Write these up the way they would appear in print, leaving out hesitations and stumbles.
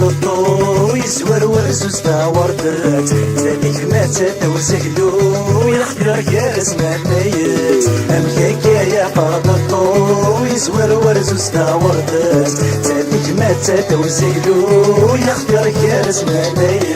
طلطو يسور ورزوز تا وردت سالك ما تتوزهلو يخدر كاس ما نايت امكاكا يا طلطو يسور ورزوز تا وردت سالك ما تتوزهلو يخدر كاس ما نايت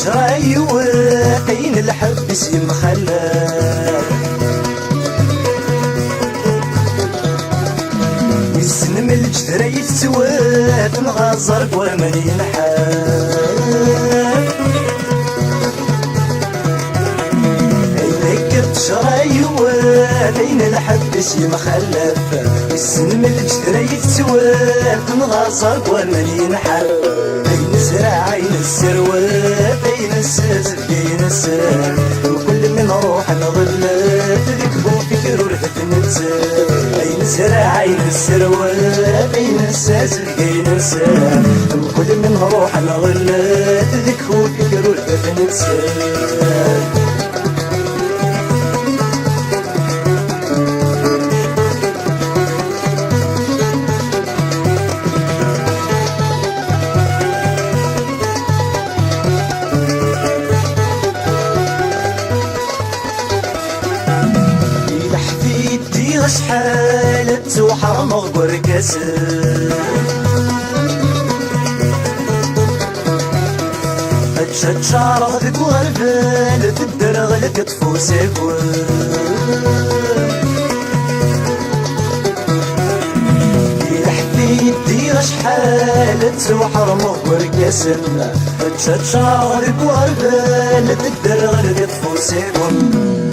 شرايوين الحبس يمخلل يسن من الجدري يتسوات مغازر ومن ينحال عينك شرايوين الحبس يمخلف يسن من الجدري يتسوات مغازر ومن ينحال عين السروات عين الساز بين السار وكل من روح نظلت ذكبو فكر ورهت نتسار عين الزرع عين السروات عين الساز بين السار وكل من روح نظلت ذكبو فكر ورهت نتسار شحالت وحرم غبر كسر تشد شعرك وغربال تدرغ لك تفوسك يحفيدي شحالت وحرم غبر كسر تشد شعرك وغربال تدرغ لك تفوسك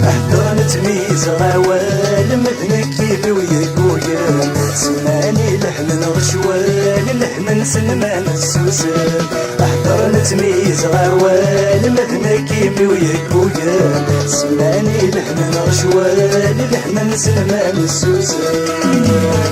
احضر تميز غوال مذنك كيف ويقويا سماني لحن غشوال لحن سلمان السوسان احضر تميز غوال مذنك كيف ويقويا سماني لحن غشوال لحن سلمان السوسان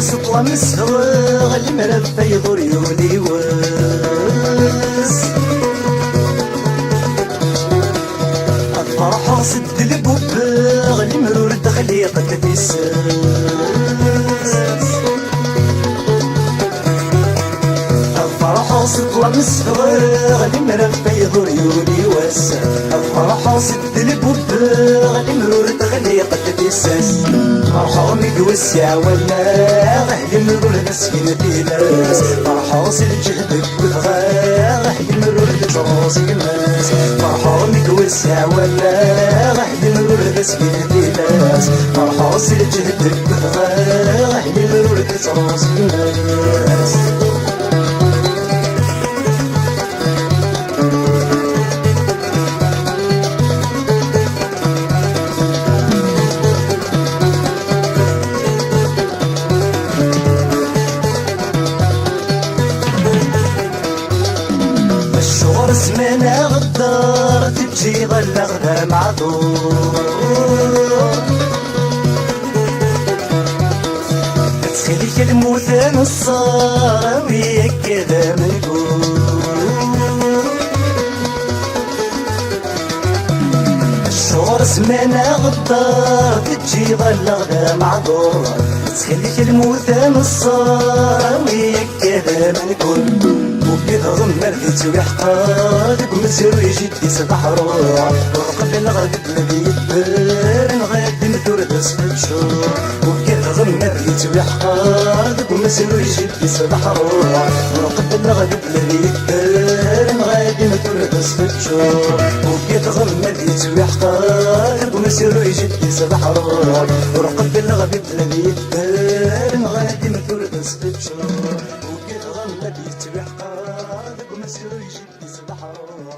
سطوة مسغغ المرفة يضر يولي واس الفرحة سد البوباغ المرور تخليقة في الساس الفرحة سطوة مسغغ المرفة يضر يولي واس الفرحة سد البوباغ المرور تخليقة في الساس مرحومك والساعة ولا غهل مرور مسكين في ناس مرحوص الجهدك والغاغ غهل مرور راسك الناس مرحومك والساعة ولا غهل مرور مسكين في ناس مرحوص الجهدك والغاغ غهل مرور راسك الناس زمانها غدار تجي غلغها معذور تخليك الموت نصار وياك كذا منقول الشهور زمانها غدار تجي غلغها معذور تخليك الموت نصار وياك كذا منقول وكذا ضمن الهيت ويحقادك ومسير يجي صباح روح وقبل غادي الذي يدبر غادي ندور تسبب شهور وكذا ضمن الهيت ويحقادك ومسير يجي صباح روح وقبل غادي الذي يدبر غادي متولد صفتشور وكي تغمد يتوحقر ومسيرو يجدي صباح روح ورقب الغبيب الذي يدار غادي متولد صفتشور وكي تغمد يتوحقر ومسيرو يجدي صباح روح